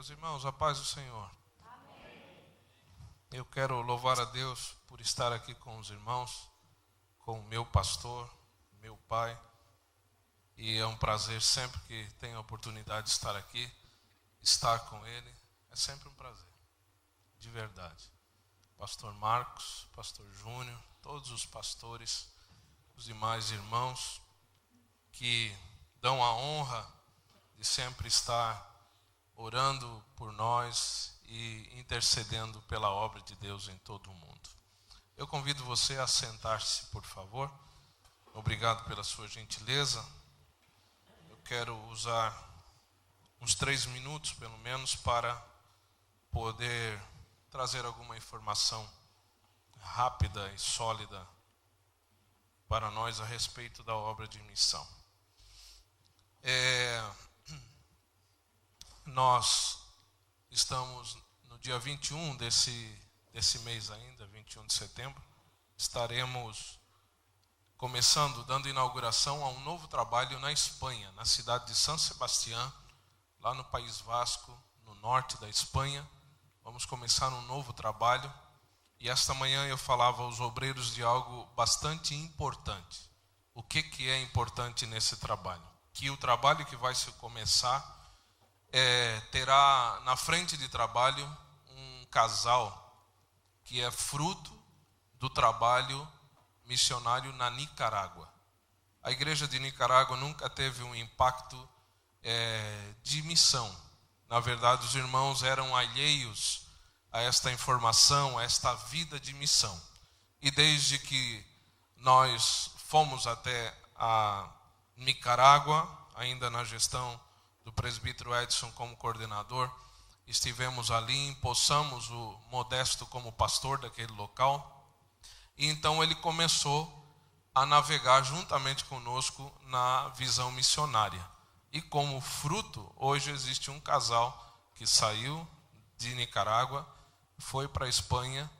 Meus irmãos, a paz do Senhor. Amém. Eu quero louvar a Deus por estar aqui com os irmãos, com o meu pastor, meu pai. E é um prazer sempre que tenho a oportunidade de estar aqui, estar com ele. É sempre um prazer, de verdade. Pastor Marcos, pastor Júnior, todos os pastores, os demais irmãos que dão a honra de sempre estar orando por nós e intercedendo pela obra de Deus em todo o mundo. Eu convido você a sentar-se, por favor. Obrigado pela sua gentileza. Eu quero usar uns 3 minutos, pelo menos, para poder trazer alguma informação rápida e sólida para nós a respeito da obra de missão. Nós estamos no dia 21 desse mês ainda, 21 de setembro, estaremos começando, dando inauguração a um novo trabalho na Espanha, na cidade de San Sebastián, lá no País Vasco, no norte da Espanha. Vamos começar um novo trabalho e esta manhã eu falava aos obreiros de algo bastante importante. O que é importante nesse trabalho? Que o trabalho que vai se começar terá na frente de trabalho um casal que é fruto do trabalho missionário na Nicarágua. A igreja de Nicarágua nunca teve um impacto de missão. Na verdade, os irmãos eram alheios a esta informação, a esta vida de missão. E desde que nós fomos até a Nicarágua, ainda na gestão do presbítero Edson como coordenador, estivemos ali, empossamos o Modesto como pastor daquele local, e então ele começou a navegar juntamente conosco na visão missionária. E como fruto, hoje existe um casal que saiu de Nicarágua, foi para a Espanha,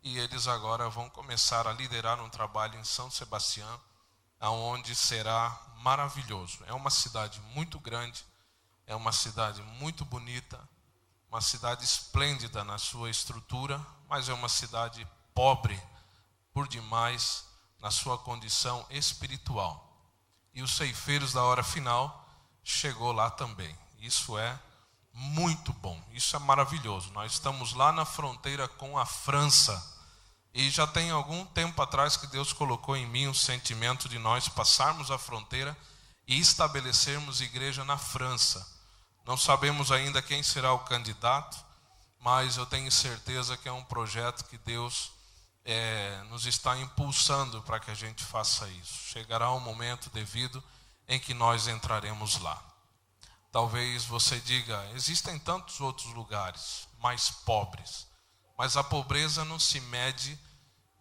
e eles agora vão começar a liderar um trabalho em São Sebastião, aonde será maravilhoso. É uma cidade muito grande, é uma cidade muito bonita, uma cidade esplêndida na sua estrutura, mas é uma cidade pobre por demais na sua condição espiritual. E os ceifeiros da hora final chegou lá também. Isso é muito bom, isso é maravilhoso. Nós estamos lá na fronteira com a França e já tem algum tempo atrás que Deus colocou em mim um sentimento de nós passarmos a fronteira e estabelecermos igreja na França. Não sabemos ainda quem será o candidato, mas eu tenho certeza que é um projeto que Deus nos está impulsando para que a gente faça isso. Chegará um momento devido em que nós entraremos lá. Talvez você diga, existem tantos outros lugares mais pobres, mas a pobreza não se mede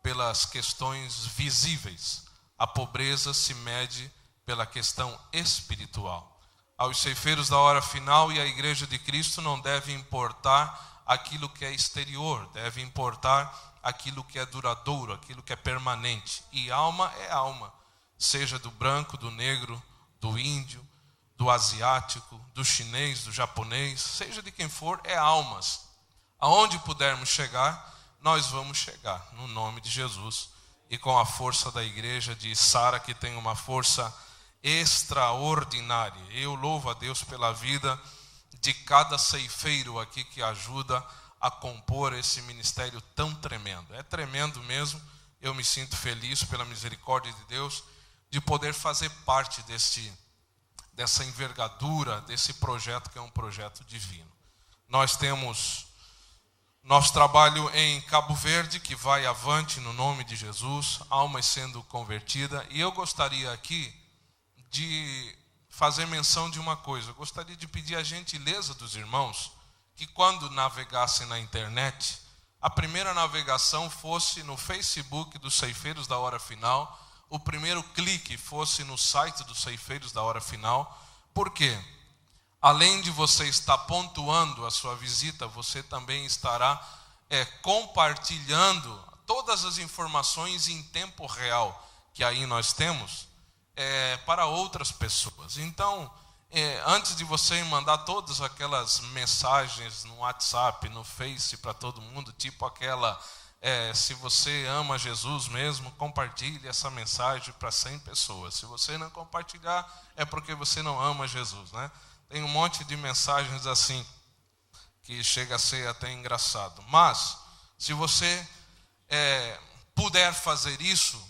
pelas questões visíveis. A pobreza se mede pela questão espiritual. Aos ceifeiros da hora final e à igreja de Cristo não deve importar aquilo que é exterior, deve importar aquilo que é duradouro, aquilo que é permanente. E alma é alma, seja do branco, do negro, do índio, do asiático, do chinês, do japonês, seja de quem for, é almas. Aonde pudermos chegar, nós vamos chegar, no nome de Jesus. E com a força da igreja de Sara, que tem uma força extraordinária. Eu louvo a Deus pela vida de cada ceifeiro aqui que ajuda a compor esse ministério tão tremendo. É tremendo mesmo. Eu me sinto feliz pela misericórdia de Deus de poder fazer parte dessa envergadura, desse projeto que é um projeto divino. Nós temos nosso trabalho em Cabo Verde, que vai avante no nome de Jesus, almas sendo convertidas. E eu gostaria aqui de fazer menção de uma coisa. Eu gostaria de pedir a gentileza dos irmãos que quando navegassem na internet, a primeira navegação fosse no Facebook dos Ceifeiros da Hora Final, o primeiro clique fosse no site dos Ceifeiros da Hora Final. Por quê? Além de você estar pontuando a sua visita, você também estará compartilhando todas as informações em tempo real que aí nós temos para outras pessoas. Então, antes de você mandar todas aquelas mensagens no WhatsApp, no Face para todo mundo, tipo aquela, se você ama Jesus mesmo, compartilhe essa mensagem para 100 pessoas. Se você não compartilhar, é porque você não ama Jesus, né? Tem um monte de mensagens assim, que chega a ser até engraçado. Mas, se você puder fazer isso,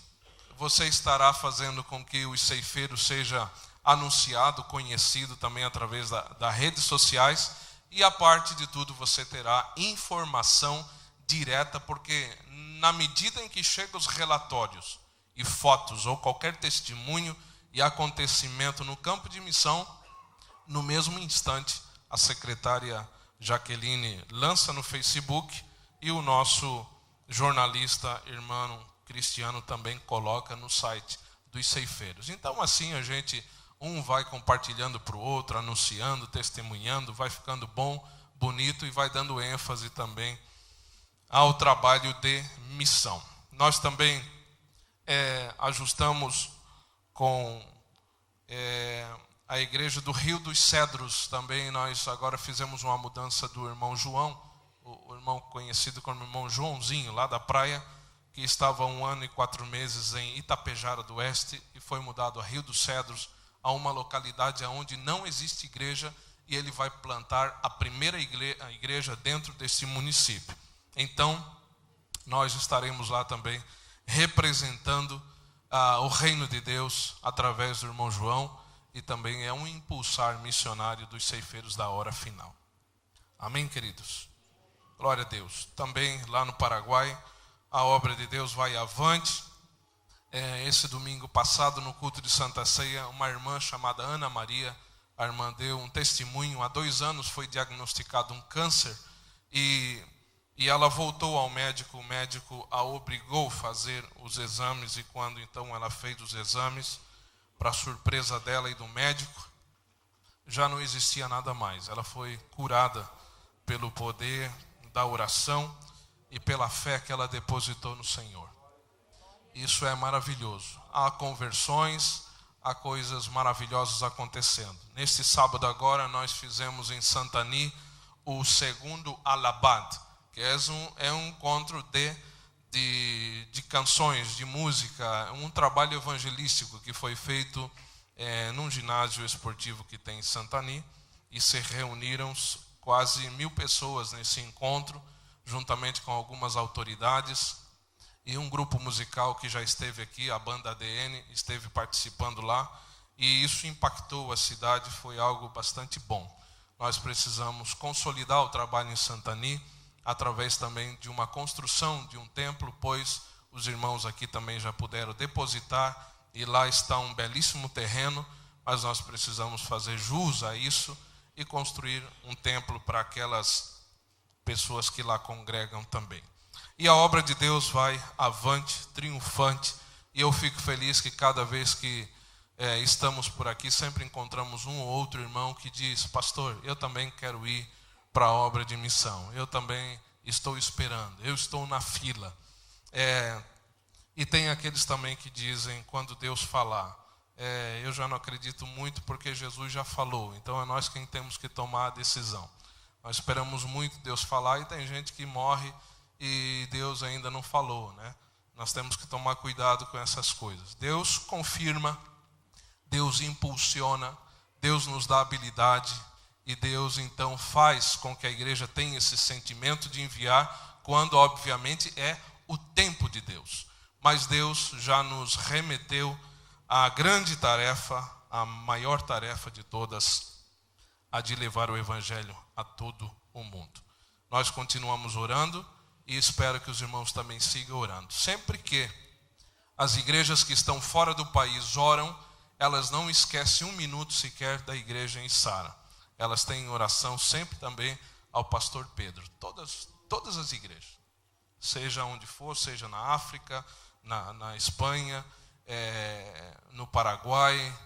você estará fazendo com que os ceifeiros seja anunciado, conhecido também através das redes sociais, e a parte de tudo você terá informação direta, porque na medida em que chegam os relatórios e fotos ou qualquer testemunho e acontecimento no campo de missão, no mesmo instante a secretária Jaqueline lança no Facebook e o nosso jornalista irmão Cristiano também coloca no site dos ceifeiros. Então assim a gente vai compartilhando para o outro, anunciando, testemunhando, vai ficando bom, bonito e vai dando ênfase também ao trabalho de missão. Nós também ajustamos com a igreja do Rio dos Cedros. Também nós agora fizemos uma mudança do irmão João, o irmão conhecido como irmão Joãozinho, lá da praia, que estava 1 ano e 4 meses em Itapejara do Oeste e foi mudado a Rio dos Cedros, a uma localidade onde não existe igreja, e ele vai plantar a primeira igreja dentro desse município. Então, nós estaremos lá também representando o reino de Deus através do irmão João, e também é um impulsar missionário dos ceifeiros da hora final. Amém, queridos? Glória a Deus. Também lá no Paraguai, a obra de Deus vai avante. Esse domingo passado, no culto de Santa Ceia, uma irmã chamada Ana Maria, a irmã deu um testemunho. Há 2 anos foi diagnosticado um câncer e ela voltou ao médico. O médico a obrigou a fazer os exames, e quando então ela fez os exames, para surpresa dela e do médico, já não existia nada mais. Ela foi curada pelo poder da oração e pela fé que ela depositou no Senhor. Isso é maravilhoso. Há conversões, há coisas maravilhosas acontecendo. Neste sábado agora nós fizemos em Santani o 2º Alabad, que é um encontro de canções, de música, um trabalho evangelístico que foi feito num ginásio esportivo que tem em Santani, e se reuniram quase 1000 pessoas nesse encontro, juntamente com algumas autoridades e um grupo musical que já esteve aqui, a banda ADN, esteve participando lá, e isso impactou a cidade, foi algo bastante bom. Nós precisamos consolidar o trabalho em Santani, através também de uma construção de um templo, pois os irmãos aqui também já puderam depositar, e lá está um belíssimo terreno, mas nós precisamos fazer jus a isso e construir um templo para aquelas pessoas que lá congregam também. E a obra de Deus vai avante, triunfante, e eu fico feliz que cada vez que estamos por aqui, sempre encontramos um ou outro irmão que diz: pastor, eu também quero ir para a obra de missão, eu também estou esperando, eu estou na fila. E tem aqueles também que dizem, quando Deus falar, eu já não acredito muito porque Jesus já falou, então é nós quem temos que tomar a decisão. Nós esperamos muito Deus falar, e tem gente que morre e Deus ainda não falou, né? Nós temos que tomar cuidado com essas coisas. Deus confirma, Deus impulsiona, Deus nos dá habilidade, e Deus então faz com que a igreja tenha esse sentimento de enviar, quando obviamente é o tempo de Deus. Mas Deus já nos remeteu à grande tarefa, a maior tarefa de todas, a de levar o evangelho a todo o mundo. Nós continuamos orando, e espero que os irmãos também sigam orando. Sempre que as igrejas que estão fora do país oram, elas não esquecem 1 minuto sequer da igreja em Sara. Elas têm oração sempre também ao pastor Pedro. Todas as igrejas, seja onde for, seja na África, na Espanha, no Paraguai,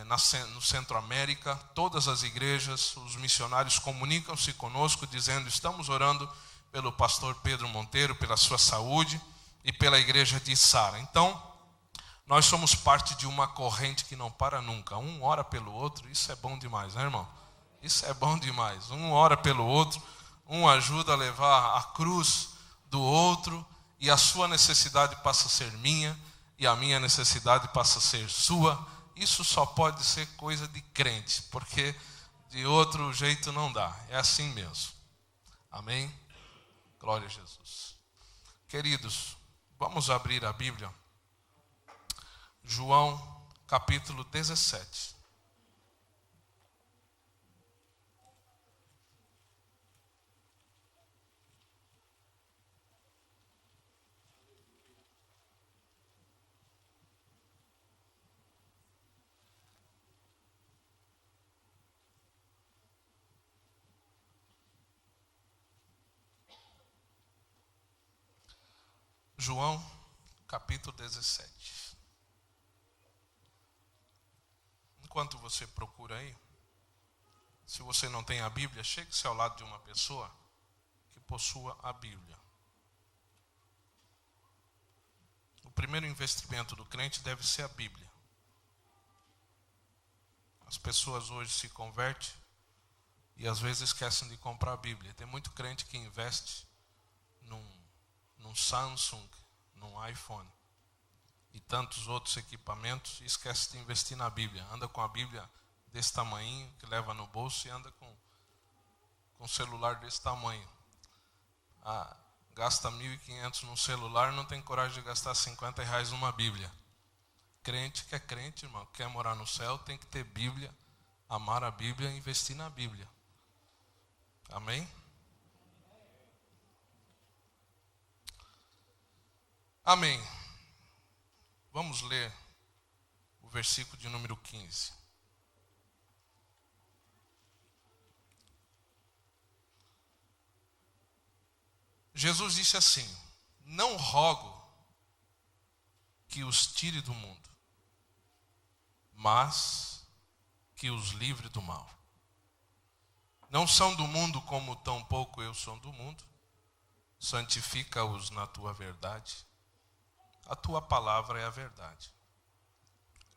no Centro-América, todas as igrejas, os missionários comunicam-se conosco dizendo: estamos orando pelo pastor Pedro Monteiro, pela sua saúde, e pela igreja de Sara. Então, Nós somos parte de uma corrente que não para nunca. Um ora pelo outro, isso é bom demais, né, irmão? Isso é bom demais. Um ora pelo outro, um ajuda a levar a cruz do outro, e a sua necessidade passa a ser minha, e a minha necessidade passa a ser sua. Isso só pode ser coisa de crente, porque de outro jeito não dá. É assim mesmo. Amém? Glória a Jesus. Queridos, vamos abrir a Bíblia. João, capítulo 17. João, capítulo 17. Enquanto você procura aí, se você não tem a Bíblia, chegue-se ao lado de uma pessoa que possua a Bíblia. O primeiro investimento do crente deve ser a Bíblia. As pessoas hoje se convertem e às vezes esquecem de comprar a Bíblia. Tem muito crente que investe num Samsung, num iPhone e tantos outros equipamentos e esquece de investir na Bíblia. Anda com a Bíblia desse tamanho, que leva no bolso, e anda com um celular desse tamanho. Gasta 1.500 num celular, não tem coragem de gastar R$50 numa Bíblia. Crente que é crente, irmão, quer morar no céu, tem que ter Bíblia, amar a Bíblia e investir na Bíblia. Amém? Amém. Vamos ler o versículo de número 15. Jesus disse assim: não rogo que os tire do mundo, mas que os livre do mal. Não são do mundo, como tampouco eu sou do mundo. Santifica-os na tua verdade. A tua palavra é a verdade.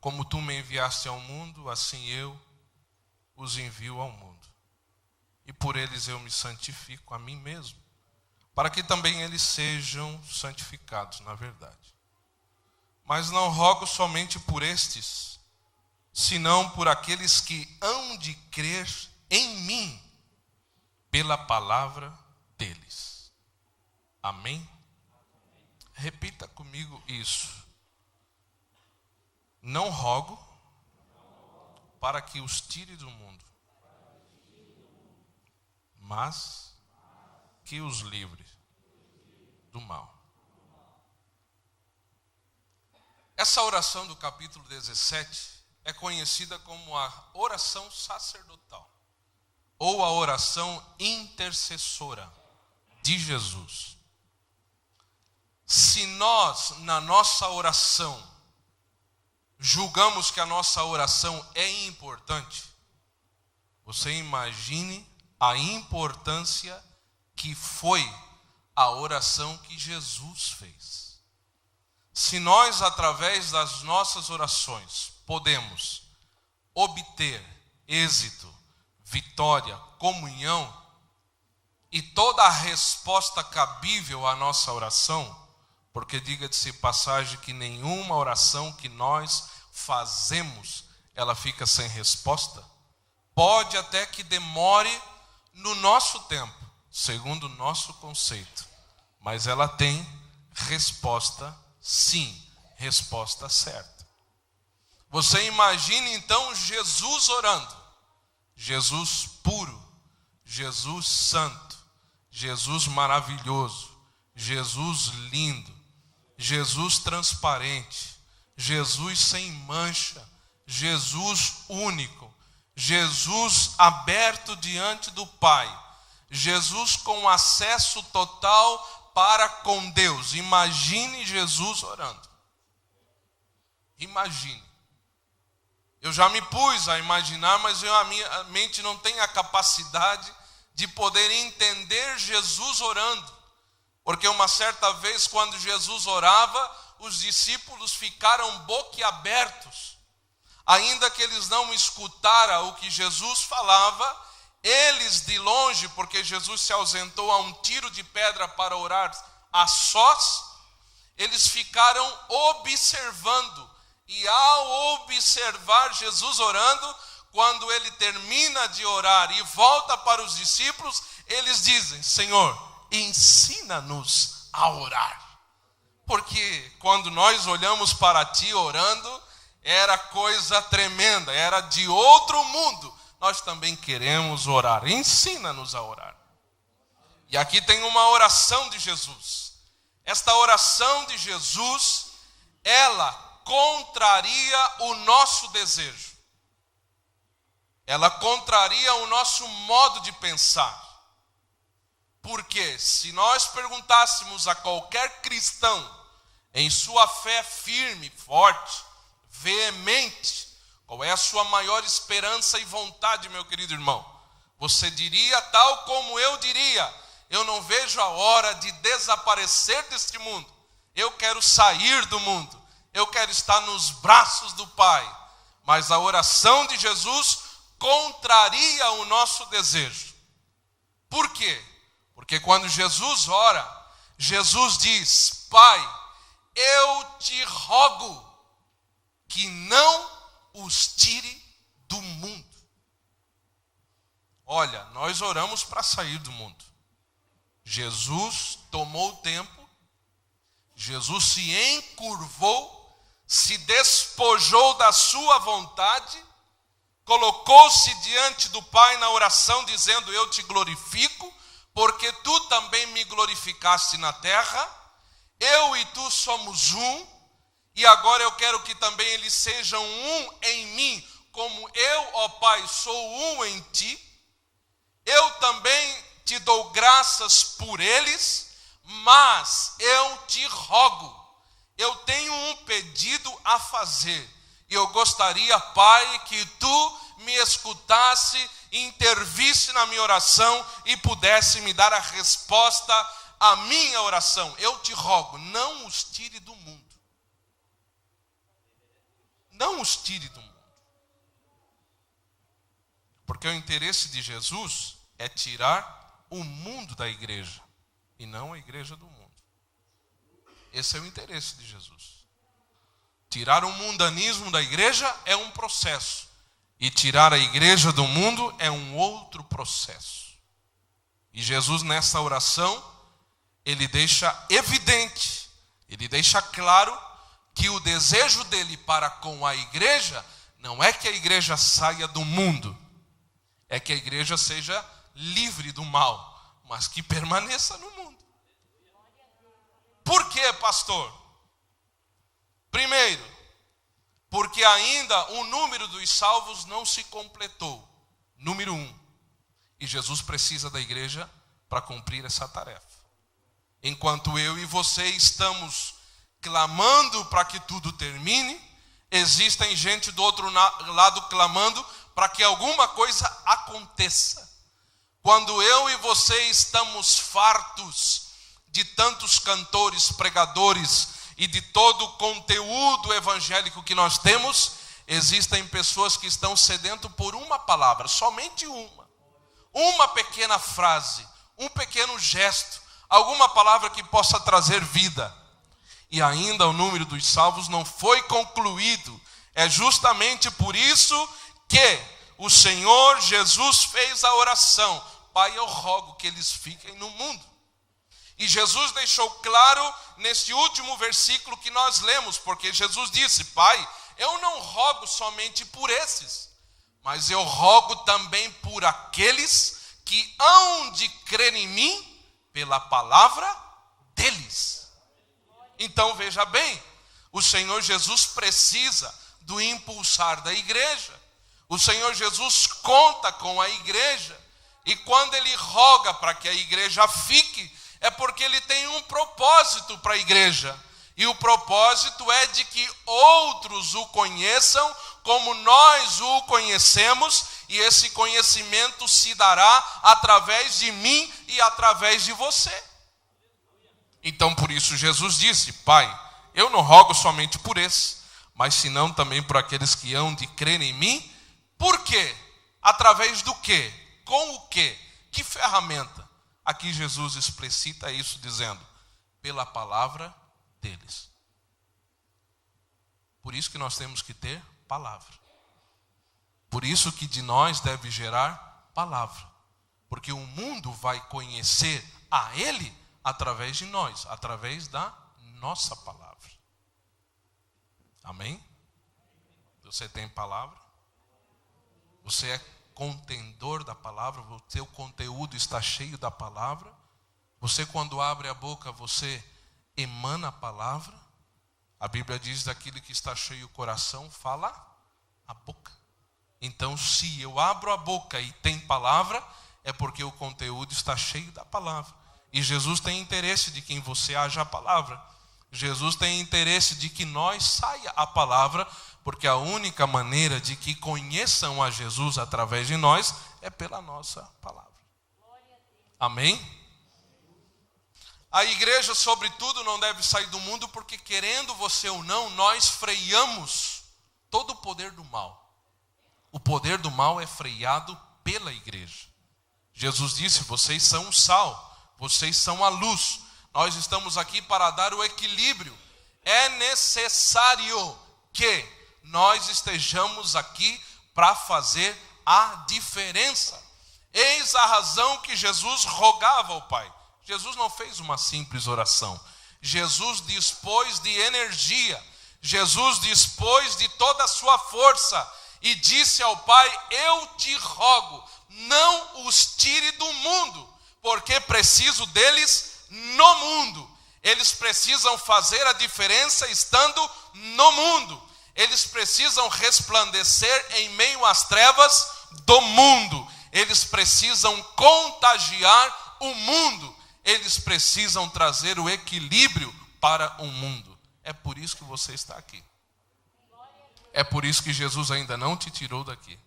Como tu me enviaste ao mundo, assim eu os envio ao mundo. E por eles eu me santifico a mim mesmo, para que também eles sejam santificados na verdade. Mas não rogo somente por estes, senão por aqueles que hão de crer em mim, pela palavra deles. Amém? Repita comigo isso. Não rogo para que os tire do mundo, mas que os livre do mal. Essa oração do capítulo 17 é conhecida como a oração sacerdotal, ou a oração intercessora de Jesus. Se nós, na nossa oração, julgamos que a nossa oração é importante, você imagine a importância que foi a oração que Jesus fez. Se nós, através das nossas orações, podemos obter êxito, vitória, comunhão e toda a resposta cabível à nossa oração, porque diga-se passagem que nenhuma oração que nós fazemos, ela fica sem resposta. Pode até que demore no nosso tempo, segundo o nosso conceito, mas ela tem resposta sim, resposta certa. Você imagine então Jesus orando, Jesus puro, Jesus santo, Jesus maravilhoso, Jesus lindo, Jesus transparente, Jesus sem mancha, Jesus único, Jesus aberto diante do Pai, Jesus com acesso total para com Deus. Imagine Jesus orando. Imagine. Eu já me pus a imaginar, mas a minha mente não tem a capacidade de poder entender Jesus orando. Porque uma certa vez, quando Jesus orava, os discípulos ficaram boquiabertos. Ainda que eles não escutaram o que Jesus falava, eles de longe, porque Jesus se ausentou a um tiro de pedra para orar a sós, eles ficaram observando. E ao observar Jesus orando, quando ele termina de orar e volta para os discípulos, eles dizem: Senhor, ensina-nos a orar. Porque quando nós olhamos para ti orando, era coisa tremenda, era de outro mundo. Nós também queremos orar, ensina-nos a orar. E aqui tem uma oração de Jesus. Esta oração de Jesus, ela contraria o nosso desejo. Ela contraria o nosso modo de pensar. Porque se nós perguntássemos a qualquer cristão, em sua fé firme, forte, veemente, qual é a sua maior esperança e vontade, meu querido irmão? Você diria, tal como eu diria: eu não vejo a hora de desaparecer deste mundo. Eu quero sair do mundo. Eu quero estar nos braços do Pai. Mas a oração de Jesus contraria o nosso desejo. Por quê? Porque quando Jesus ora, Jesus diz: Pai, eu te rogo que não os tire do mundo. Olha, nós oramos para sair do mundo. Jesus tomou o tempo, Jesus se encurvou, se despojou da sua vontade, colocou-se diante do Pai na oração, dizendo: eu te glorifico, porque tu também me glorificaste na terra, eu e tu somos um, e agora eu quero que também eles sejam um em mim, como eu, ó Pai, sou um em ti. Eu também te dou graças por eles, mas eu te rogo, eu tenho um pedido a fazer. E eu gostaria, Pai, que tu me escutasse, intervisse na minha oração e pudesse me dar a resposta à minha oração. Eu te rogo, não os tire do mundo. Não os tire do mundo. Porque o interesse de Jesus é tirar o mundo da igreja e não a igreja do mundo. Esse é o interesse de Jesus. Tirar o mundanismo da igreja é um processo, e tirar a igreja do mundo é um outro processo. E Jesus, nessa oração, ele deixa evidente, ele deixa claro que o desejo dele para com a igreja não é que a igreja saia do mundo, é que a igreja seja livre do mal, mas que permaneça no mundo. Por quê, pastor? Primeiro, porque ainda o número dos salvos não se completou. Número 1. E Jesus precisa da igreja para cumprir essa tarefa. Enquanto eu e você estamos clamando para que tudo termine, existem gente do outro lado clamando para que alguma coisa aconteça. Quando eu e você estamos fartos de tantos cantores, pregadores e de todo o conteúdo evangélico que nós temos, existem pessoas que estão sedentas por uma palavra, somente uma pequena frase, um pequeno gesto, alguma palavra que possa trazer vida. E ainda o número dos salvos não foi concluído. É justamente por isso que o Senhor Jesus fez a oração: Pai, eu rogo que eles fiquem no mundo. E Jesus deixou claro nesse último versículo que nós lemos, porque Jesus disse: Pai, eu não rogo somente por esses, mas eu rogo também por aqueles que hão de crer em mim pela palavra deles. Então veja bem, o Senhor Jesus precisa do impulsar da igreja. O Senhor Jesus conta com a igreja, e quando ele roga para que a igreja fique, é porque ele tem um propósito para a igreja. E o propósito é de que outros o conheçam como nós o conhecemos, e esse conhecimento se dará através de mim e através de você. Então por isso Jesus disse: Pai, Eu não rogo somente por esse, mas senão também por aqueles que hão de crer em mim. Por quê? Através do quê? Com o quê? Que ferramenta? Aqui Jesus explicita isso dizendo, pela palavra deles. Por isso que nós temos que ter palavra. Por isso que de nós deve gerar palavra. Porque o mundo vai conhecer a Ele através de nós, através da nossa palavra. Amém? Você tem palavra? Você é contendor da palavra? O seu conteúdo está cheio da palavra? Você, quando abre a boca, você emana a palavra? A Bíblia diz, daquilo que está cheio o coração, fala a boca. Então, se eu abro a boca e tem palavra, é porque o conteúdo está cheio da palavra. E Jesus tem interesse de que em você haja a palavra. Jesus tem interesse de que nós saia a palavra, porque a única maneira de que conheçam a Jesus através de nós é pela nossa palavra. Amém? A igreja, sobretudo, não deve sair do mundo, porque querendo você ou não, nós freamos todo o poder do mal. O poder do mal é freado pela igreja. Jesus disse, vocês são o sal, vocês são a luz. Nós estamos aqui para dar o equilíbrio. É necessário que nós estejamos aqui para fazer a diferença. Eis a razão que Jesus rogava ao Pai. Jesus não fez uma simples oração. Jesus dispôs de energia. Jesus dispôs de toda a sua força e disse ao Pai, eu te rogo, não os tire do mundo, porque preciso deles no mundo. Eles precisam fazer a diferença estando no mundo. Eles precisam resplandecer em meio às trevas do mundo. Eles precisam contagiar o mundo. Eles precisam trazer o equilíbrio para o mundo. É por isso que você está aqui. É por isso que Jesus ainda não te tirou daqui.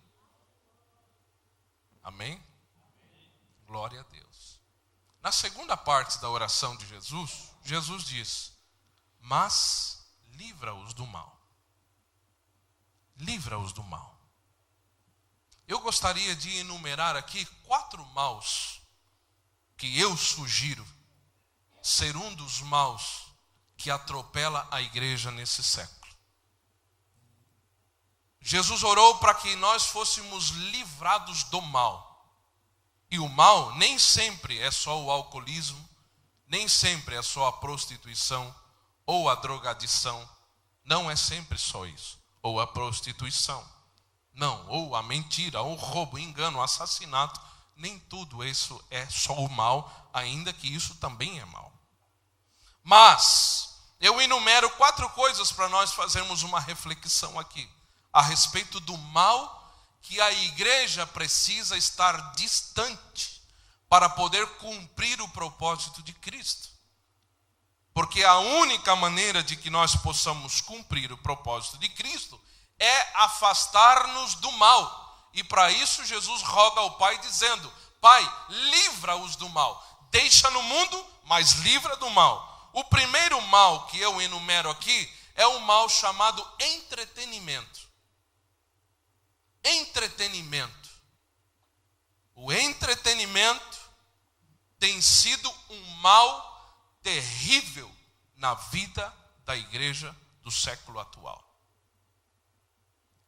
Amém? Glória a Deus. Na segunda parte da oração de Jesus, Jesus diz, mas livra-os do mal. Livra-os do mal. Eu gostaria de enumerar aqui 4 maus que eu sugiro ser um dos maus que atropela a igreja nesse século. Jesus orou para que nós fôssemos livrados do mal. E o mal nem sempre é só o alcoolismo, nem sempre é só a prostituição ou a drogadição. Não é sempre só isso. Ou a prostituição. Não, ou a mentira, ou o roubo, o engano, o assassinato. Nem tudo isso é só o mal, ainda que isso também é mal. Mas eu enumero 4 coisas para nós fazermos uma reflexão aqui a respeito do mal que a igreja precisa estar distante para poder cumprir o propósito de Cristo. Porque a única maneira de que nós possamos cumprir o propósito de Cristo é afastar-nos do mal. E para isso Jesus roga ao Pai dizendo, Pai, livra-os do mal. Deixa no mundo, mas livra do mal. O primeiro mal que eu enumero aqui é o mal chamado entretenimento. Entretenimento. O entretenimento tem sido um mal terrível na vida da igreja do século atual.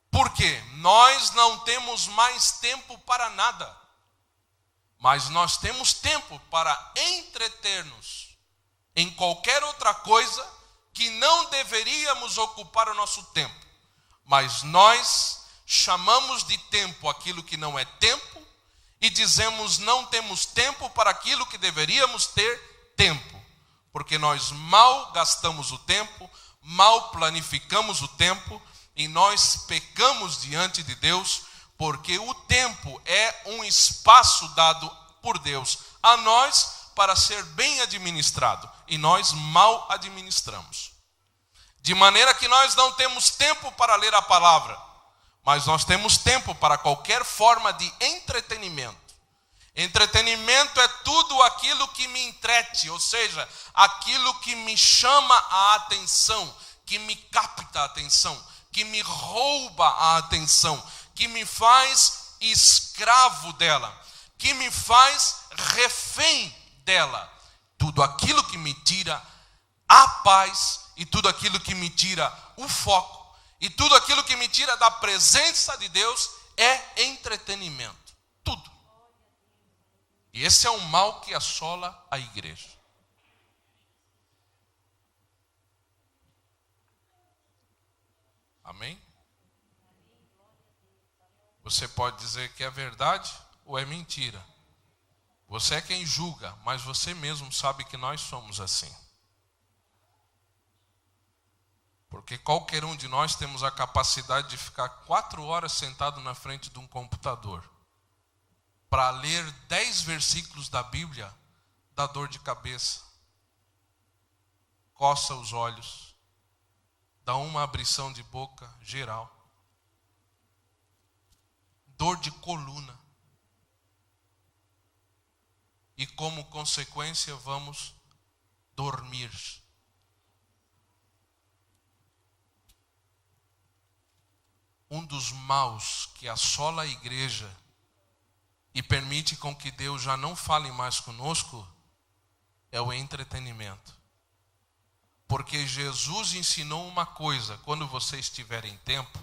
Por quê? Nós não temos mais tempo para nada, mas nós temos tempo para entreter-nos em qualquer outra coisa que não deveríamos ocupar o nosso tempo. Mas nós chamamos de tempo aquilo que não é tempo e dizemos não temos tempo para aquilo que deveríamos ter tempo. Porque nós mal gastamos o tempo, mal planificamos o tempo e nós pecamos diante de Deus, porque o tempo é um espaço dado por Deus a nós para ser bem administrado e nós mal administramos. De maneira que nós não temos tempo para ler a palavra, mas nós temos tempo para qualquer forma de entretenimento. Entretenimento é tudo aquilo que me entrete, rete, ou seja, aquilo que me chama a atenção, que me capta a atenção, que me rouba a atenção, que me faz escravo dela, que me faz refém dela. Tudo aquilo que me tira a paz e tudo aquilo que me tira o foco e tudo aquilo que me tira da presença de Deus é entretenimento. Tudo. E esse é um mal que assola a igreja. Amém? Você pode dizer que é verdade ou é mentira. Você é quem julga, mas você mesmo sabe que nós somos assim. Porque qualquer um de nós temos a capacidade de ficar 4 horas sentado na frente de um computador para ler 10 versículos da Bíblia, dá dor de cabeça, coça os olhos, dá uma abrição de boca geral, dor de coluna. E como consequência vamos dormir. Um dos maus que assola a igreja e permite com que Deus já não fale mais conosco é o entretenimento. Porque Jesus ensinou uma coisa: quando você estiver em tempo,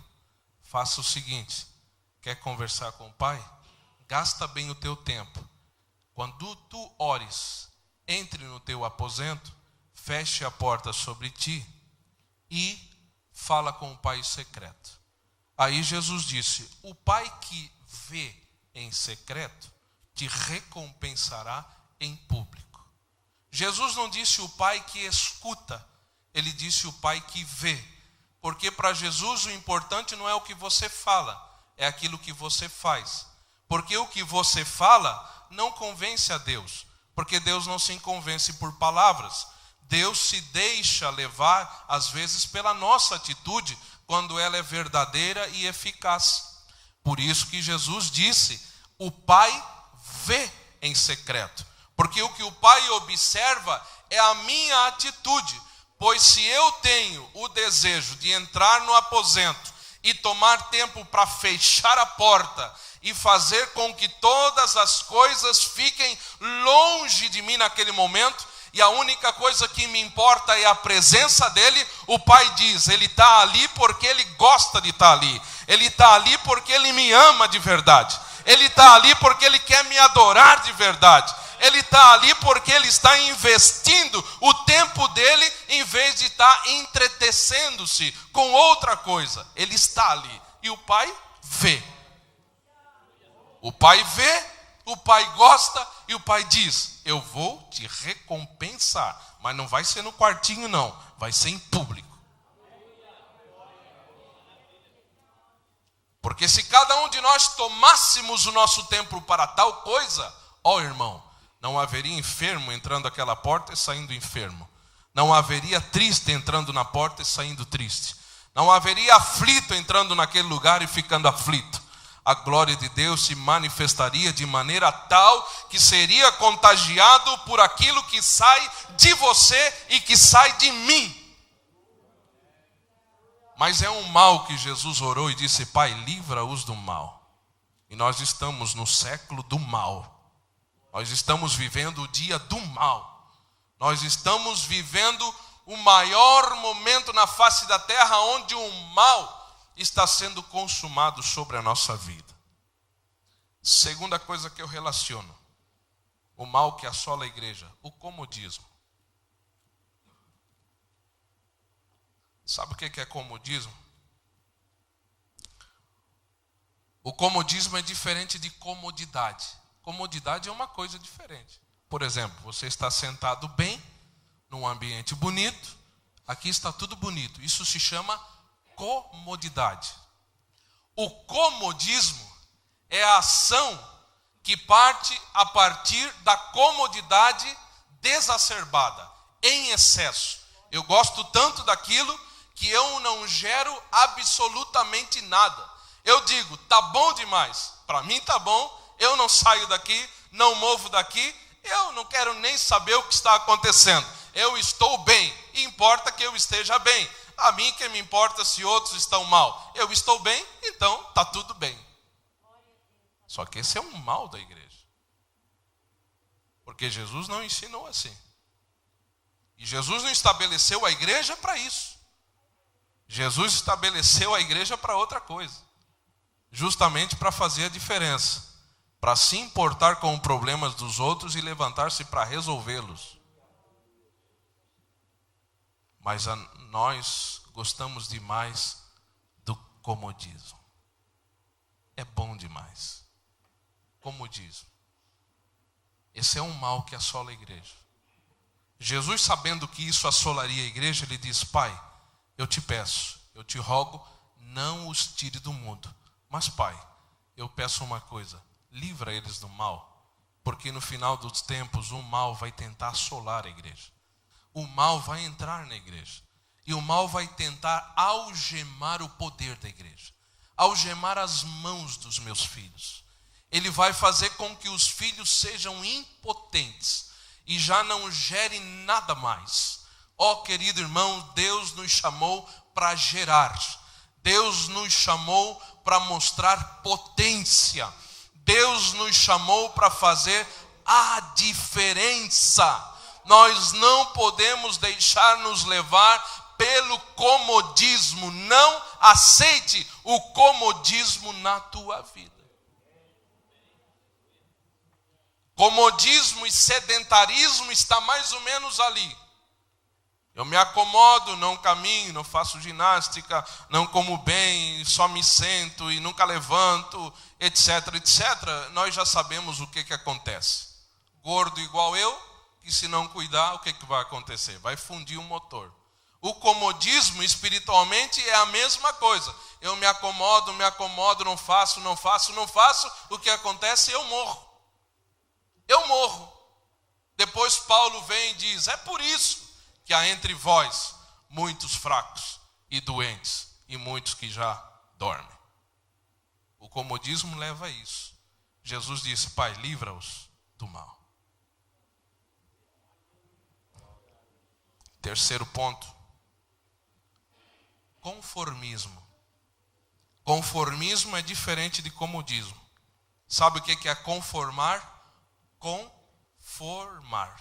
faça o seguinte: quer conversar com o Pai? Gasta bem o teu tempo. Quando tu ores, entre no teu aposento, feche a porta sobre ti e fala com o Pai secreto. Aí Jesus disse: o Pai que vê em secreto te recompensará em público. Jesus não disse o Pai que escuta, ele disse o Pai que vê. Porque para Jesus o importante não é o que você fala, é aquilo que você faz. Porque o que você fala não convence a Deus, porque Deus não se convence por palavras. Deus se deixa levar, às vezes, pela nossa atitude, quando ela é verdadeira e eficaz. Por isso que Jesus disse: o Pai vê em secreto. Porque o que o Pai observa é a minha atitude. Pois se eu tenho o desejo de entrar no aposento e tomar tempo para fechar a porta e fazer com que todas as coisas fiquem longe de mim naquele momento, e a única coisa que me importa é a presença dele, o Pai diz: ele está ali porque ele gosta de estar ali, ele está ali porque ele me ama de verdade, ele está ali porque ele quer me adorar de verdade, ele está ali porque ele está investindo o tempo dele em vez de estar entretecendo-se com outra coisa. Ele está ali e o Pai vê. O Pai vê, o Pai gosta e o Pai diz: eu vou te recompensar, mas não vai ser no quartinho não, vai ser em público. Porque se cada um de nós tomássemos o nosso tempo para tal coisa, ó irmão, não haveria enfermo entrando aquela porta e saindo enfermo. Não haveria triste entrando na porta e saindo triste. Não haveria aflito entrando naquele lugar e ficando aflito. A glória de Deus se manifestaria de maneira tal que seria contagiado por aquilo que sai de você e que sai de mim. Mas é um mal que Jesus orou e disse: Pai, livra-os do mal. E nós estamos no século do mal. Nós estamos vivendo o dia do mal. Nós estamos vivendo o maior momento na face da terra onde o mal está sendo consumado sobre a nossa vida. Segunda coisa que eu relaciono: o mal que assola a igreja, o comodismo. Sabe o que é comodismo? O comodismo é diferente de comodidade. Comodidade é uma coisa diferente. Por exemplo, você está sentado bem, num ambiente bonito, aqui está tudo bonito. Isso se chama comodidade. O comodismo é a ação que parte a partir da comodidade desacerbada, em excesso. Eu gosto tanto daquilo que eu não gero absolutamente nada. Eu digo: tá bom demais, para mim tá bom, eu não saio daqui, não movo daqui, eu não quero nem saber o que está acontecendo. Eu estou bem, e importa que eu esteja bem. A mim que me importa se outros estão mal. Eu estou bem, então está tudo bem. Só que esse é um mal da igreja. Porque Jesus não ensinou assim. E Jesus não estabeleceu a igreja para isso. Jesus estabeleceu a igreja para outra coisa. Justamente para fazer a diferença. Para se importar com os problemas dos outros e levantar-se para resolvê-los. Mas nós gostamos demais do comodismo. É bom demais. Comodismo. Esse é um mal que assola a igreja. Jesus, sabendo que isso assolaria a igreja, ele diz: Pai, eu te peço, eu te rogo, não os tire do mundo. Mas Pai, eu peço uma coisa, livra eles do mal, porque no final dos tempos o mal vai tentar assolar a igreja. O mal vai entrar na igreja. E o mal vai tentar algemar o poder da igreja. Algemar as mãos dos meus filhos. Ele vai fazer com que os filhos sejam impotentes e já não gerem nada mais. Ó, querido irmão, Deus nos chamou para gerar. Deus nos chamou para mostrar potência. Deus nos chamou para fazer a diferença. Nós não podemos deixar nos levar pelo comodismo. Não aceite o comodismo na tua vida. Comodismo e sedentarismo está mais ou menos ali. Eu me acomodo, não caminho, não faço ginástica, não como bem, só me sento e nunca levanto, etc, etc. Nós já sabemos o que acontece. Gordo igual eu, que se não cuidar, o que vai acontecer? Vai fundir o motor. O comodismo espiritualmente é a mesma coisa. Eu me acomodo, não faço. O que acontece? Eu morro. Eu morro. Depois Paulo vem e diz: é por isso que há entre vós muitos fracos e doentes e muitos que já dormem. O comodismo leva a isso. Jesus disse: Pai, livra-os do mal. Terceiro ponto. Conformismo. Conformismo é diferente de comodismo. Sabe o que é conformar? Conformar.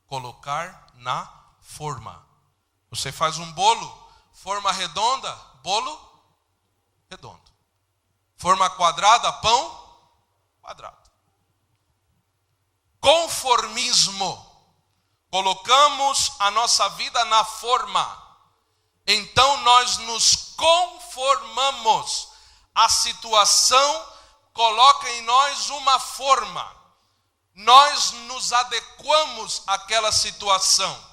Colocar na forma. Você faz um bolo, forma redonda, bolo redondo. Forma quadrada, pão quadrado. Conformismo. Colocamos a nossa vida na forma. Então nós nos conformamos. A situação coloca em nós uma forma. Nós nos adequamos àquela situação.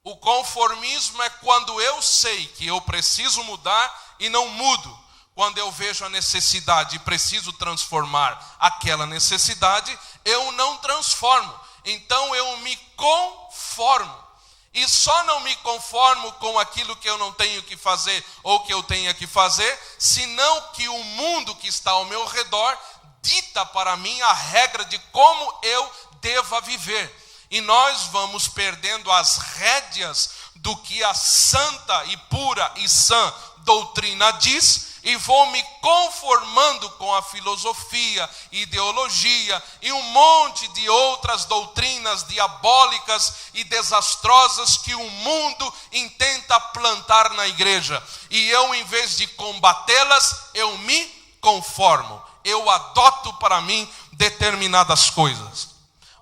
O conformismo é quando eu sei que eu preciso mudar e não mudo. Quando eu vejo a necessidade e preciso transformar aquela necessidade, eu não transformo. Então eu me conformo. E só não me conformo com aquilo que eu não tenho que fazer ou que eu tenha que fazer, senão que o mundo que está ao meu redor dita para mim a regra de como eu deva viver. E nós vamos perdendo as rédeas do que a santa e pura e sã doutrina diz, e vou me conformando com a filosofia, ideologia e um monte de outras doutrinas diabólicas e desastrosas que o mundo intenta plantar na igreja. E eu, em vez de combatê-las, eu me conformo. Eu adoto para mim determinadas coisas.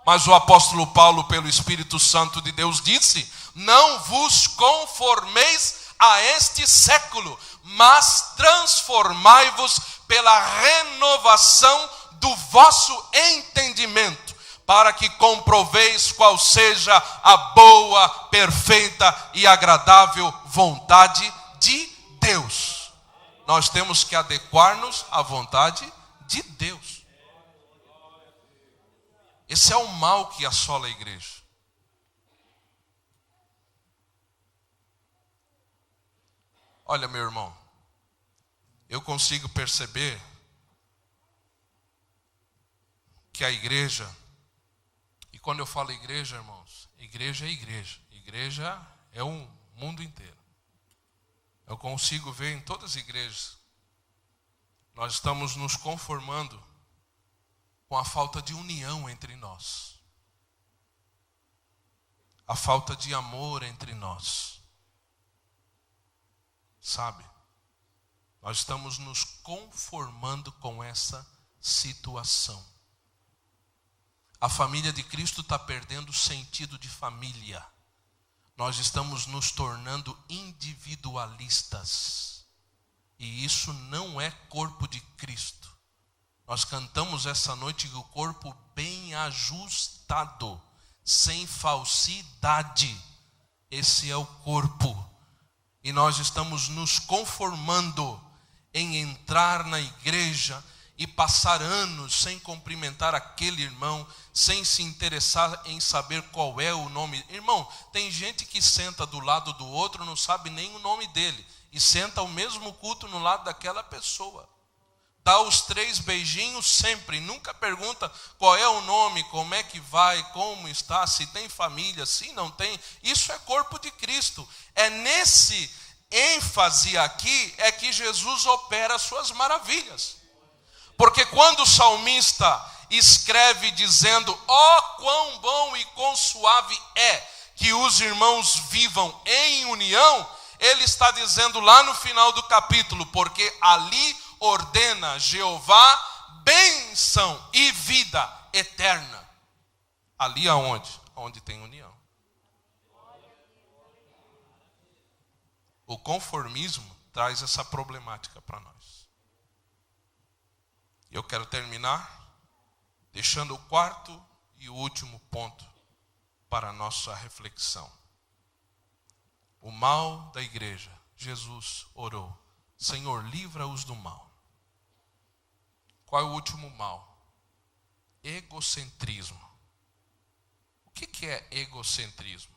Mas o apóstolo Paulo, pelo Espírito Santo de Deus, disse: não vos conformeis a este século, mas transformai-vos pela renovação do vosso entendimento, para que comproveis qual seja a boa, perfeita e agradável vontade de Deus. Nós temos que adequar-nos à vontade de Deus. Esse é o mal que assola a igreja. Olha, meu irmão, eu consigo perceber que a igreja, e quando eu falo igreja, irmãos, igreja é igreja. Igreja é o mundo inteiro. Eu consigo ver em todas as igrejas, nós estamos nos conformando com a falta de união entre nós. A falta de amor entre nós. Sabe? Nós estamos nos conformando com essa situação. A família de Cristo está perdendo o sentido de família. Nós estamos nos tornando individualistas. E isso não é corpo de Cristo. Nós cantamos essa noite que o corpo bem ajustado, sem falsidade. Esse é o corpo. E nós estamos nos conformando em entrar na igreja e passar anos sem cumprimentar aquele irmão, sem se interessar em saber qual é o nome. Irmão, tem gente que senta do lado do outro, não sabe nem o nome dele, e senta ao mesmo culto no lado daquela pessoa. Dá os 3 beijinhos sempre, nunca pergunta qual é o nome, como é que vai, como está, se tem família, se não tem. Isso é corpo de Cristo. É nesse ênfase aqui é que Jesus opera as suas maravilhas. Porque quando o salmista escreve dizendo: ó, quão bom e quão suave é que os irmãos vivam em união, ele está dizendo lá no final do capítulo, porque ali ordena Jeová bênção e vida eterna. Ali aonde? Onde tem união. O conformismo traz essa problemática para nós. Eu quero terminar deixando o 4º e o último ponto para a nossa reflexão. O mal da igreja. Jesus orou: Senhor, livra-os do mal. Qual é o último mal? Egocentrismo. O que é egocentrismo?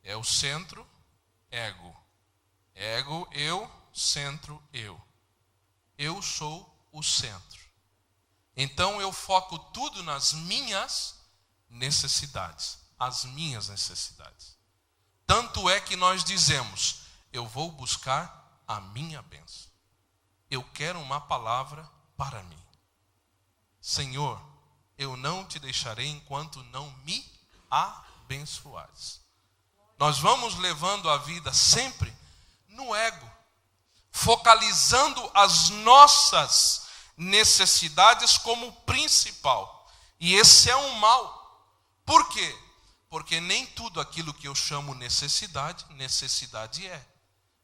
É o centro, ego. Ego, eu, centro, eu. Eu sou o centro. Então eu foco tudo nas minhas necessidades. As minhas necessidades. Tanto é que nós dizemos: eu vou buscar a minha bênção. Eu quero uma palavra para mim. Senhor, eu não te deixarei enquanto não me abençoares. Nós vamos levando a vida sempre no ego, focalizando as nossas necessidades como principal. E esse é um mal. Por quê? Porque nem tudo aquilo que eu chamo necessidade, necessidade é.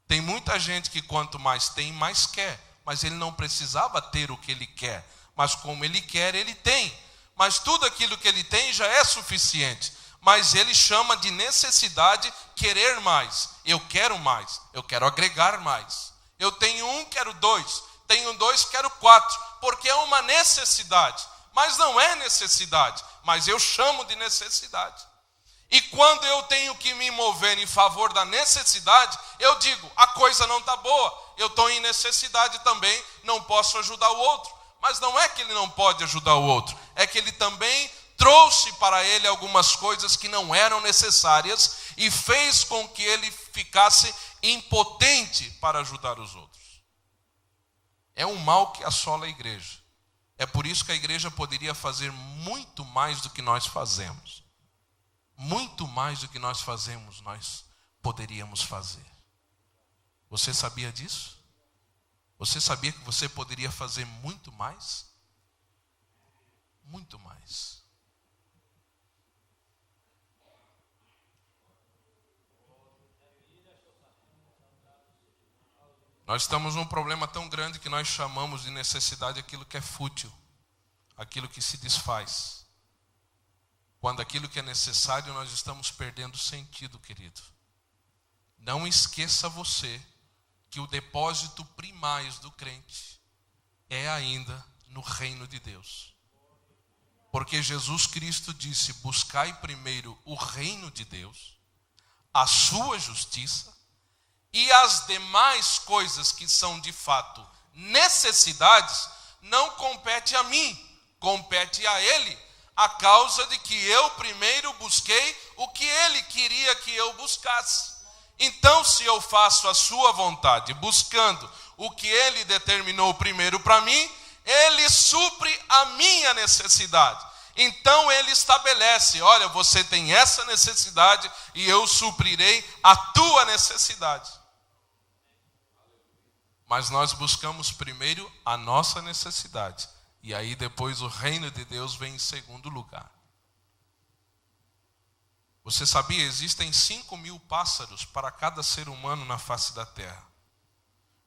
Tem muita gente que quanto mais tem, mais quer. Mas ele não precisava ter o que ele quer. Mas como ele quer, ele tem. Mas tudo aquilo que ele tem já é suficiente. Mas ele chama de necessidade querer mais. Eu quero mais. Eu quero agregar mais. Eu tenho 1, quero 2. Tenho 2, quero 4. Porque é uma necessidade. Mas não é necessidade. Mas eu chamo de necessidade. E quando eu tenho que me mover em favor da necessidade, eu digo: a coisa não está boa. Eu estou em necessidade também. Não posso ajudar o outro. Mas não é que ele não pode ajudar o outro. É que ele também trouxe para ele algumas coisas que não eram necessárias e fez com que ele ficasse impotente para ajudar os outros. É um mal que assola a igreja. É por isso que a igreja poderia fazer muito mais do que nós fazemos. Muito mais do que nós fazemos, nós poderíamos fazer. Você sabia disso? Você sabia que você poderia fazer muito mais? Muito mais. Nós estamos num problema tão grande que nós chamamos de necessidade aquilo que é fútil, aquilo que se desfaz. Quando aquilo que é necessário, nós estamos perdendo sentido, querido. Não esqueça você que o depósito primário do crente é ainda no reino de Deus. Porque Jesus Cristo disse: buscai primeiro o reino de Deus, a sua justiça, e as demais coisas que são de fato necessidades, não compete a mim, compete a Ele. a causa de que eu primeiro busquei o que ele queria que eu buscasse. Então, se eu faço a sua vontade, buscando o que ele determinou primeiro para mim, ele supre a minha necessidade. Então ele estabelece, olha, você tem essa necessidade e eu suprirei a tua necessidade. Mas nós buscamos primeiro a nossa necessidade. E aí depois o reino de Deus vem em segundo lugar. Você sabia, existem 5.000 pássaros para cada ser humano na face da terra.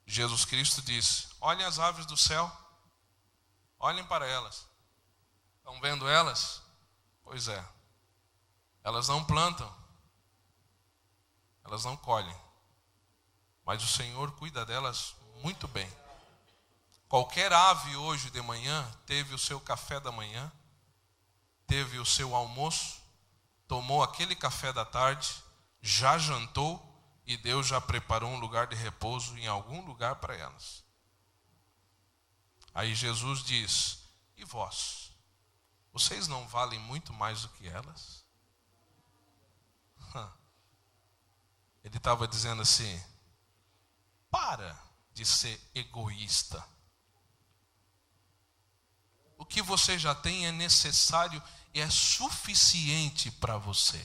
Jesus Cristo disse, olhem as aves do céu, olhem para elas. Estão vendo elas? Pois é. Elas não plantam, elas não colhem, mas o Senhor cuida delas muito bem. Qualquer ave hoje de manhã teve o seu café da manhã, teve o seu almoço, tomou aquele café da tarde, já jantou e Deus já preparou um lugar de repouso em algum lugar para elas. Aí Jesus diz, e vós? Vocês não valem muito mais do que elas? Ele estava dizendo assim, para de ser egoísta. O que você já tem é necessário e é suficiente para você.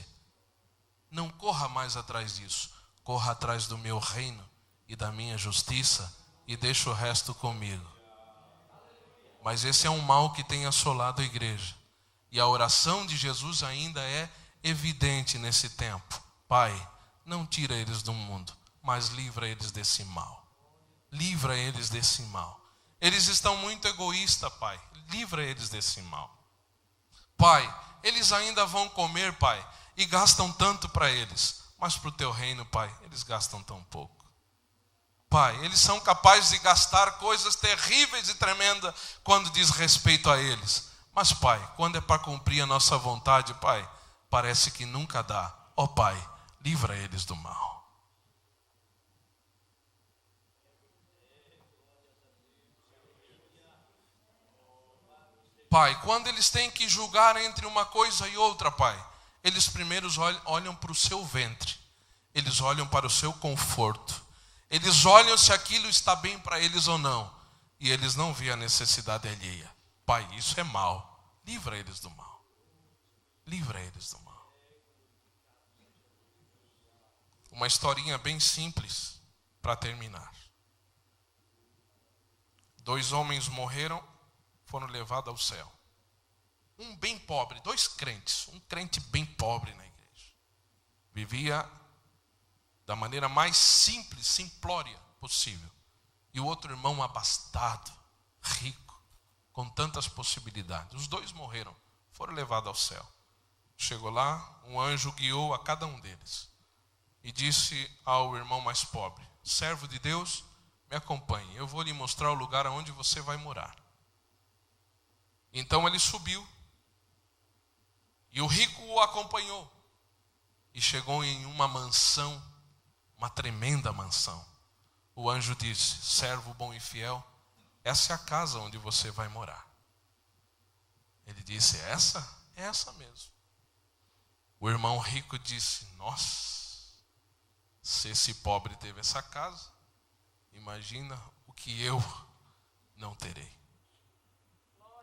Não corra mais atrás disso. Corra atrás do meu reino e da minha justiça e deixa o resto comigo. Mas esse é um mal que tem assolado a igreja. E a oração de Jesus ainda é evidente nesse tempo. Pai, não tira eles do mundo, mas livra eles desse mal. Livra eles desse mal. Eles estão muito egoístas, Pai. Livra eles desse mal. Pai, eles ainda vão comer, Pai, e gastam tanto para eles. Mas para o teu reino, Pai, eles gastam tão pouco. Pai, eles são capazes de gastar coisas terríveis e tremendas quando diz respeito a eles. Mas, Pai, quando é para cumprir a nossa vontade, Pai, parece que nunca dá. Ó Pai, livra eles do mal. Pai, quando eles têm que julgar entre uma coisa e outra, Pai, eles primeiro olham para o seu ventre. Eles olham para o seu conforto. Eles olham se aquilo está bem para eles ou não. E eles não veem a necessidade alheia. Pai, isso é mal. Livra eles do mal. Livra eles do mal. Uma historinha bem simples para terminar. 2 homens morreram, foram levados ao céu. Um bem pobre, 2 crentes. Um crente bem pobre na igreja. Vivia da maneira mais simples, simplória possível. E o outro irmão abastado, rico, com tantas possibilidades. Os 2 morreram, foram levados ao céu. Chegou lá, um anjo guiou a cada um deles. E disse ao irmão mais pobre, servo de Deus, me acompanhe, eu vou lhe mostrar o lugar onde você vai morar. Então ele subiu, e o rico o acompanhou, e chegou em uma mansão, uma tremenda mansão. O anjo disse, servo bom e fiel, essa é a casa onde você vai morar. Ele disse, essa? É essa mesmo. O irmão rico disse, nossa, se esse pobre teve essa casa, imagina o que eu não terei.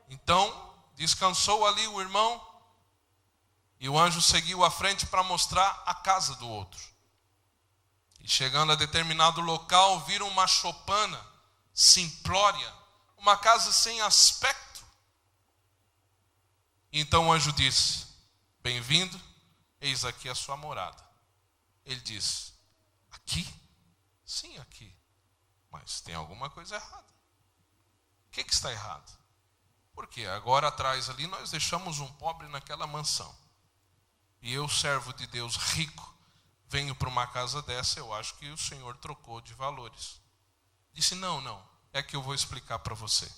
Então, descansou ali o irmão, e o anjo seguiu à frente para mostrar a casa do outro. E chegando a determinado local, viram uma choupana simplória, uma casa sem aspecto. Então o anjo disse, bem-vindo, eis aqui a sua morada. Ele disse, aqui? Sim, aqui. Mas tem alguma coisa errada. O que está errado? Porque agora atrás ali nós deixamos um pobre naquela mansão. E eu, servo de Deus rico, venho para uma casa dessa, eu acho que o Senhor trocou de valores. Disse, não, é que eu vou explicar para você.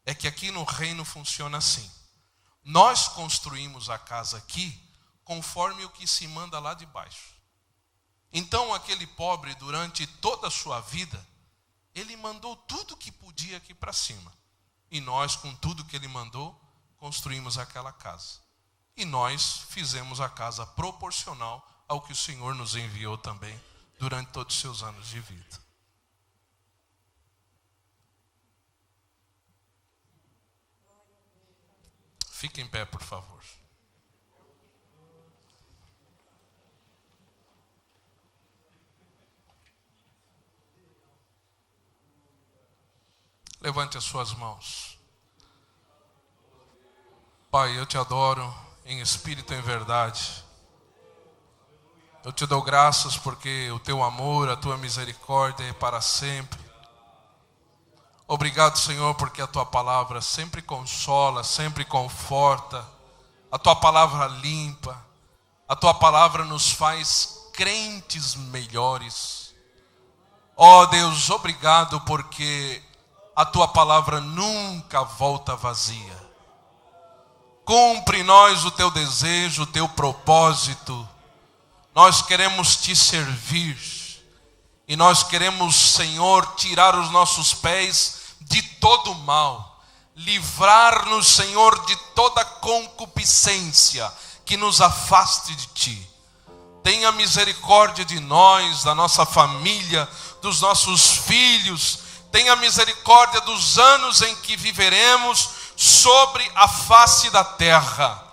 É que aqui no reino funciona assim. Nós construímos a casa aqui conforme o que se manda lá de baixo. Então aquele pobre, durante toda a sua vida, ele mandou tudo que podia aqui para cima. E nós, com tudo que ele mandou, construímos aquela casa. E nós fizemos a casa proporcional ao que o Senhor nos enviou também durante todos os seus anos de vida. Fique em pé, por favor. Levante as suas mãos. Pai, eu te adoro em espírito e em verdade. Eu te dou graças porque o teu amor, a tua misericórdia é para sempre. Obrigado, Senhor, porque a tua palavra sempre consola, sempre conforta. A tua palavra limpa. A tua palavra nos faz crentes melhores. Ó Deus, obrigado porque a tua palavra nunca volta vazia. Cumpre em nós o teu desejo, o teu propósito. Nós queremos te servir. E nós queremos, Senhor, tirar os nossos pés de todo mal. Livrar-nos, Senhor, de toda concupiscência que nos afaste de ti. Tenha misericórdia de nós, da nossa família, dos nossos filhos. Tenha misericórdia dos anos em que viveremos sobre a face da terra.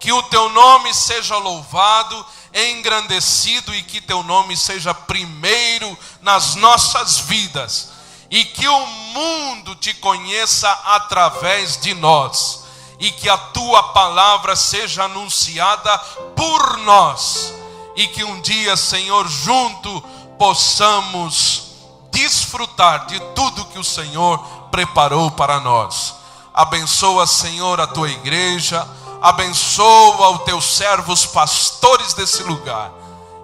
Que o teu nome seja louvado, engrandecido e que teu nome seja primeiro nas nossas vidas. E que o mundo te conheça através de nós. E que a tua palavra seja anunciada por nós. E que um dia, Senhor, junto possamos desfrutar de tudo que o Senhor preparou para nós. Abençoa, Senhor, a tua igreja. Abençoa os teus servos pastores desse lugar.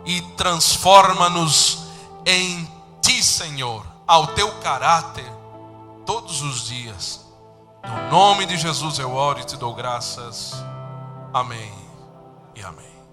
E transforma-nos em ti, Senhor, ao teu caráter, todos os dias. No nome de Jesus eu oro e te dou graças. Amém e amém.